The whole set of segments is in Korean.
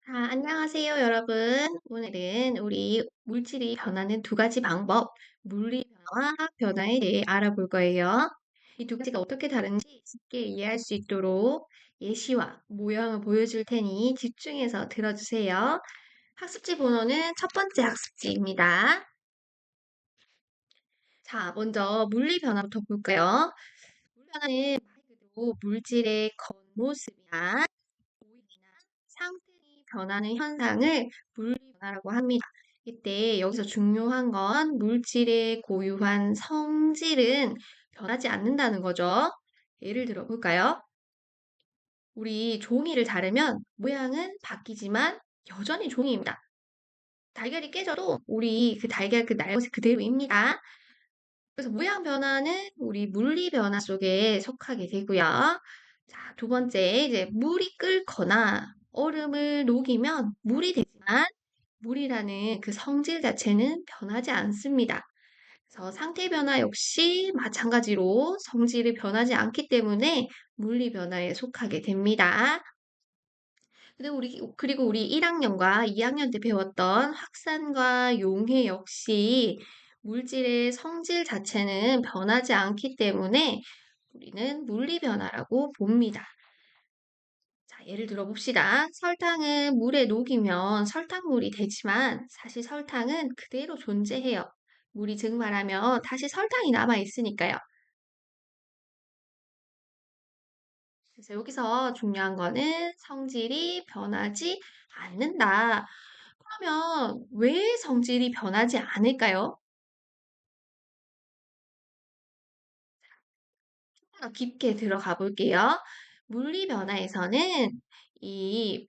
안녕하세요, 여러분. 오늘은 우리 물질이 변하는 두 가지 방법, 물리 변화와 화학 변화에 대해 알아볼 거예요. 이 두 가지가 어떻게 다른지 쉽게 이해할 수 있도록 예시와 모형을 보여줄 테니 집중해서 들어주세요. 학습지 번호는 첫 번째 학습지입니다. 자, 먼저 물리 변화부터 볼까요? 물리 변화는 말 그대로 물질의 겉모습이나 오일이나 상태이 변하는 현상을 분리변화라고 합니다. 이때 여기서 중요한 건 물질의 고유한 성질은 변하지 않는다는 거죠. 예를 들어 볼까요? 우리 종이를 자르면 모양은 바뀌지만 여전히 종이입니다. 달걀이 깨져도 우리 그 달걀 그 날것이 그대로입니다. 그래서 모양 변화는 우리 물리 변화 속에 속하게 되고요. 자, 두 번째, 이제 물이 끓거나 얼음을 녹이면 물이 되지만 물이라는 그 성질 자체는 변하지 않습니다. 그래서 상태 변화 역시 마찬가지로 성질이 변하지 않기 때문에 물리 변화에 속하게 됩니다. 그리고 우리 1학년과 2학년 때 배웠던 확산과 용해 역시 물질의 성질 자체는 변하지 않기 때문에 우리는 물리 변화라고 봅니다. 자, 예를 들어 봅시다. 설탕은 물에 녹이면 설탕물이 되지만 사실 설탕은 그대로 존재해요. 물이 증발하면 다시 설탕이 남아 있으니까요. 그래서 여기서 중요한 거는 성질이 변하지 않는다. 그러면 왜 성질이 변하지 않을까요? 좀 더 깊게 들어가 볼게요. 물리 변화에서는 이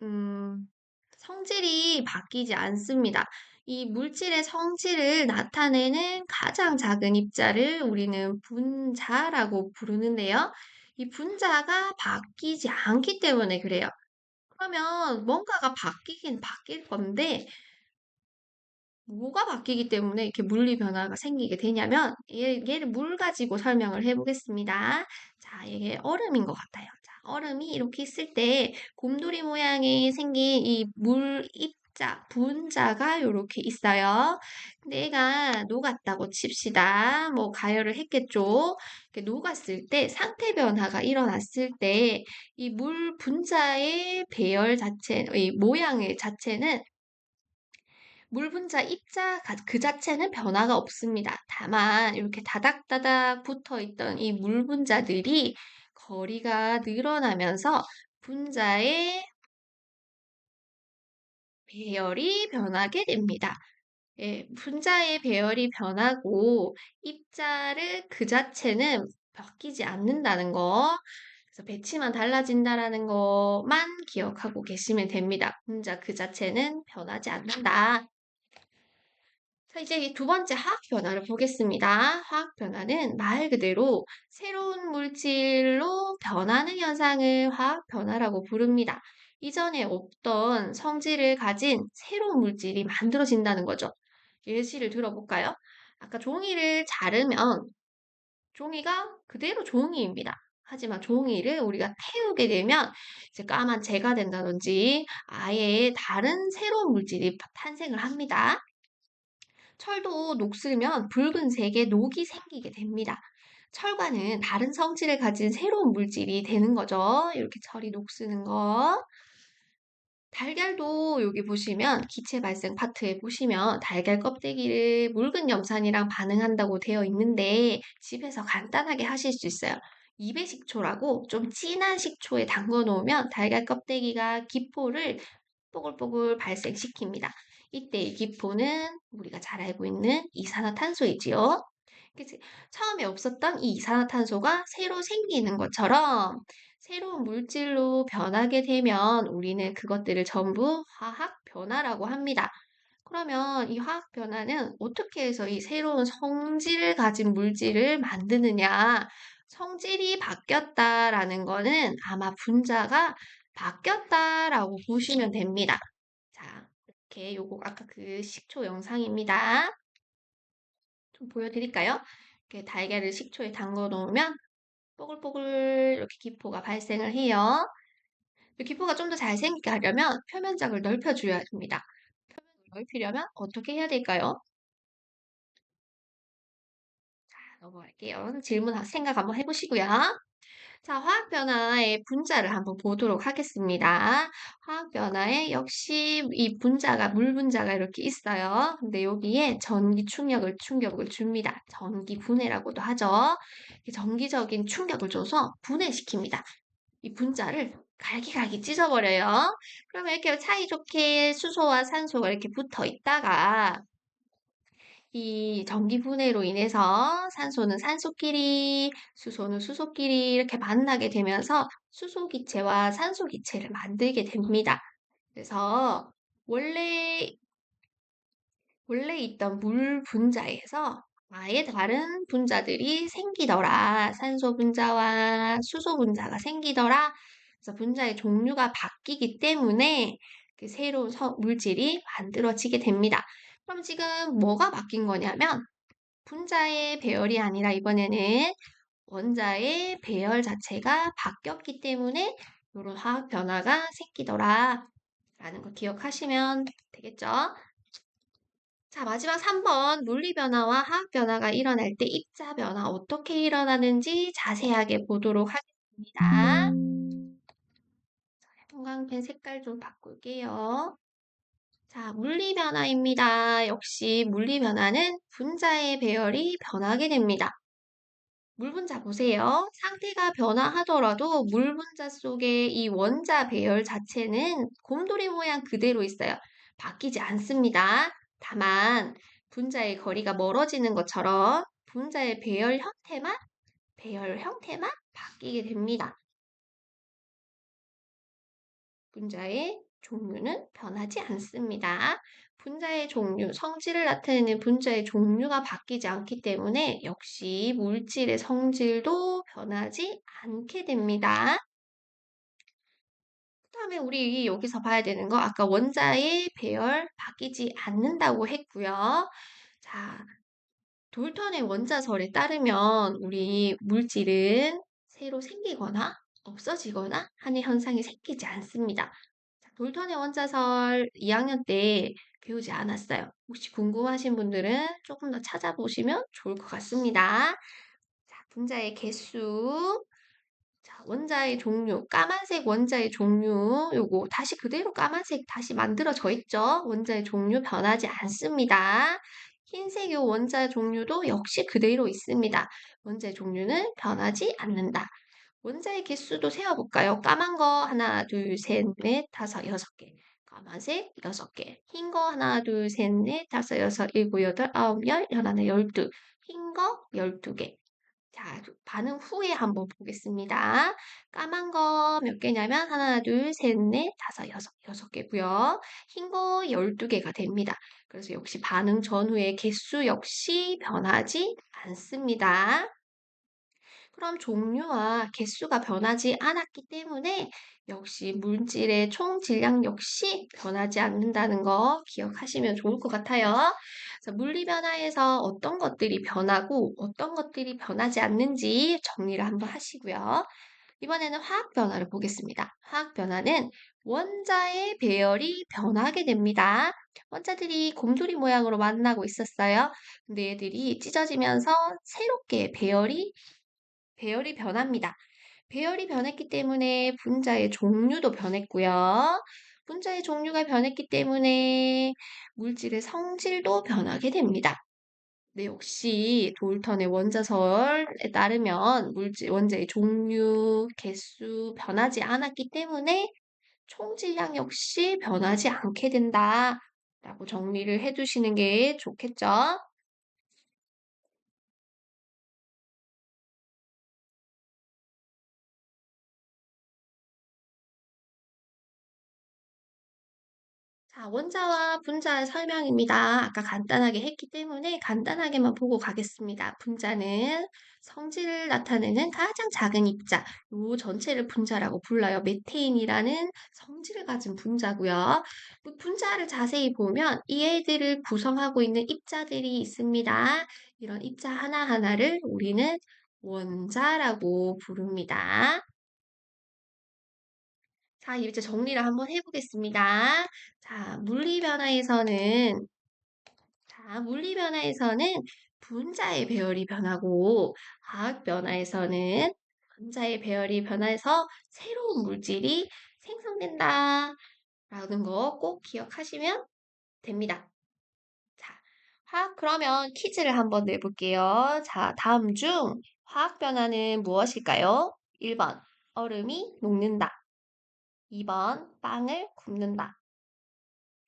음, 성질이 바뀌지 않습니다. 이 물질의 성질을 나타내는 가장 작은 입자를 우리는 분자라고 부르는데요. 이 분자가 바뀌지 않기 때문에 그래요. 그러면 뭔가가 바뀌긴 바뀔 건데 뭐가 바뀌기 때문에 이렇게 물리 변화가 생기게 되냐면 얘를 물 가지고 설명을 해보겠습니다. 자, 이게 얼음인 것 같아요. 자, 얼음이 이렇게 있을 때 곰돌이 모양이 생긴 이 물 입자, 분자가 이렇게 있어요. 근데 얘가 녹았다고 칩시다. 뭐 가열을 했겠죠. 이렇게 녹았을 때 상태 변화가 일어났을 때 이 물 분자의 배열 자체, 이 모양의 자체는 물 분자 입자 그 자체는 변화가 없습니다. 다만 이렇게 다닥다닥 붙어 있던 이 물 분자들이 거리가 늘어나면서 분자의 배열이 변하게 됩니다. 예, 분자의 배열이 변하고 입자를 그 자체는 바뀌지 않는다는 거. 그래서 배치만 달라진다라는 것만 기억하고 계시면 됩니다. 분자 그 자체는 변하지 않는다. 자, 이제 이 두 번째 화학 변화를 보겠습니다. 화학 변화는 말 그대로 새로운 물질로 변하는 현상을 화학 변화라고 부릅니다. 이전에 없던 성질을 가진 새로운 물질이 만들어진다는 거죠. 예시를 들어볼까요? 아까 종이를 자르면 종이가 그대로 종이입니다. 하지만 종이를 우리가 태우게 되면 이제 까만 재가 된다든지 아예 다른 새로운 물질이 탄생을 합니다. 철도 녹슬면 붉은색의 녹이 생기게 됩니다. 철과는 다른 성질을 가진 새로운 물질이 되는 거죠. 이렇게 철이 녹쓰는 거. 달걀도 여기 보시면 기체 발생 파트에 보시면 달걀 껍데기를 묽은 염산이랑 반응한다고 되어 있는데 집에서 간단하게 하실 수 있어요. 입의 식초라고 좀 진한 식초에 담궈 놓으면 달걀 껍데기가 기포를 뽀글뽀글 발생시킵니다. 이때 이 기포는 우리가 잘 알고 있는 이산화탄소이지요. 그치? 처음에 없었던 이 이산화탄소가 새로 생기는 것처럼 새로운 물질로 변하게 되면 우리는 그것들을 전부 화학 변화라고 합니다. 그러면 이 화학 변화는 어떻게 해서 이 새로운 성질을 가진 물질을 만드느냐? 성질이 바뀌었다라는 거는 아마 분자가 바뀌었다라고 보시면 됩니다. 자, 이렇게 요거 아까 그 식초 영상입니다. 좀 보여드릴까요? 이렇게 달걀을 식초에 담궈 놓으면 뽀글뽀글 이렇게 기포가 발생을 해요. 이 기포가 좀 더 잘 생기게 하려면 표면적을 넓혀줘야 됩니다. 넓히려면 어떻게 해야 될까요? 넘어갈게요. 질문 생각 한번 해보시고요. 자, 화학 변화의 분자를 한번 보도록 하겠습니다. 화학 변화에 역시 이 분자가, 물 분자가 이렇게 있어요. 근데 여기에 충격을 줍니다. 전기 분해라고도 하죠. 전기적인 충격을 줘서 분해시킵니다. 이 분자를 갈기갈기 찢어버려요. 그러면 이렇게 사이좋게 수소와 산소가 이렇게 붙어 있다가 이 전기 분해로 인해서 산소는 산소끼리, 수소는 수소끼리 이렇게 만나게 되면서 수소기체와 산소기체를 만들게 됩니다. 그래서 원래, 원래 있던 물 분자에서 아예 다른 분자들이 생기더라. 산소 분자와 수소 분자가 생기더라. 그래서 분자의 종류가 바뀌기 때문에 그 새로운 물질이 만들어지게 됩니다. 그럼 지금 뭐가 바뀐 거냐면 분자의 배열이 아니라 이번에는 원자의 배열 자체가 바뀌었기 때문에 이런 화학 변화가 생기더라. 라는 거 기억하시면 되겠죠? 자, 마지막 3번 물리 변화와 화학 변화가 일어날 때 입자 변화 어떻게 일어나는지 자세하게 보도록 하겠습니다. 형광펜 색깔 좀 바꿀게요. 자, 물리 변화입니다. 역시 물리 변화는 분자의 배열이 변하게 됩니다. 물 분자 보세요. 상태가 변화하더라도 물 분자 속의 이 원자 배열 자체는 곰돌이 모양 그대로 있어요. 바뀌지 않습니다. 다만 분자의 거리가 멀어지는 것처럼 분자의 배열 형태만 바뀌게 됩니다. 분자의 종류는 변하지 않습니다. 분자의 종류, 성질을 나타내는 분자의 종류가 바뀌지 않기 때문에 역시 물질의 성질도 변하지 않게 됩니다. 그 다음에 우리 여기서 봐야 되는 거 아까 원자의 배열 바뀌지 않는다고 했고요. 자, 돌턴의 원자설에 따르면 우리 물질은 새로 생기거나 없어지거나 하는 현상이 생기지 않습니다. 자, 돌턴의 원자설 2학년 때 배우지 않았어요. 혹시 궁금하신 분들은 조금 더 찾아보시면 좋을 것 같습니다. 자, 분자의 개수, 자, 원자의 종류, 까만색 원자의 종류, 요거 다시 그대로 까만색 다시 만들어져 있죠. 원자의 종류 변하지 않습니다. 흰색 요 원자 종류도 역시 그대로 있습니다. 원자의 종류는 변하지 않는다. 원자의 개수도 세어볼까요? 까만 거 하나, 둘, 셋, 넷, 다섯, 여섯 개. 까만색 여섯 개. 흰 거 하나, 둘, 셋, 넷, 다섯, 여섯, 일곱, 여덟, 아홉, 열, 열하나, 열두. 흰 거 12개. 자, 반응 후에 한번 보겠습니다. 까만 거 몇 개냐면 하나, 둘, 셋, 넷, 다섯, 여섯 개고요. 흰 거 12개가 됩니다. 그래서 역시 반응 전후의 개수 역시 변하지 않습니다. 그럼 종류와 개수가 변하지 않았기 때문에 역시 물질의 총 질량 역시 변하지 않는다는 거 기억하시면 좋을 것 같아요. 그래서 물리 변화에서 어떤 것들이 변하고 어떤 것들이 변하지 않는지 정리를 한번 하시고요. 이번에는 화학 변화를 보겠습니다. 화학 변화는 원자의 배열이 변하게 됩니다. 원자들이 곰돌이 모양으로 만나고 있었어요. 근데 얘들이 찢어지면서 새롭게 배열이 변합니다. 배열이 변했기 때문에 분자의 종류도 변했고요. 분자의 종류가 변했기 때문에 물질의 성질도 변하게 됩니다. 네, 역시 돌턴의 원자설에 따르면 원자의 종류, 개수 변하지 않았기 때문에 총질량 역시 변하지 않게 된다. 라고 정리를 해두시는 게 좋겠죠? 자, 원자와 분자의 설명입니다. 아까 간단하게 했기 때문에 간단하게만 보고 가겠습니다. 분자는 성질을 나타내는 가장 작은 입자, 요 전체를 분자라고 불러요. 메테인이라는 성질을 가진 분자고요. 그 분자를 자세히 보면 이 애들을 구성하고 있는 입자들이 있습니다. 이런 입자 하나하나를 우리는 원자라고 부릅니다. 자, 이제 정리를 한번 해보겠습니다. 자, 물리 변화에서는 분자의 배열이 변하고, 화학 변화에서는 분자의 배열이 변해서 새로운 물질이 생성된다. 라는 거 꼭 기억하시면 됩니다. 자, 그러면 퀴즈를 한번 내볼게요. 자, 다음 중 화학 변화는 무엇일까요? 1번, 얼음이 녹는다. 2번, 빵을 굽는다.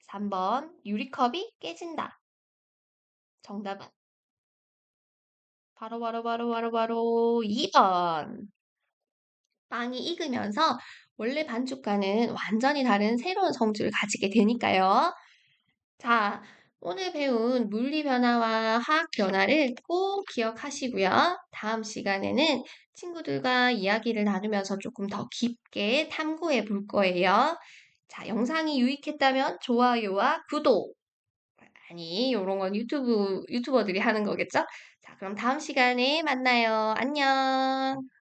3번, 유리컵이 깨진다. 정답은 바로 2번. 빵이 익으면서 원래 반죽과는 완전히 다른 새로운 성질을 가지게 되니까요. 자, 오늘 배운 물리 변화와 화학 변화를 꼭 기억하시고요. 다음 시간에는 친구들과 이야기를 나누면서 조금 더 깊게 탐구해 볼 거예요. 자, 영상이 유익했다면 좋아요와 구독. 아니, 요런 건 유튜버들이 하는 거겠죠? 자, 그럼 다음 시간에 만나요. 안녕.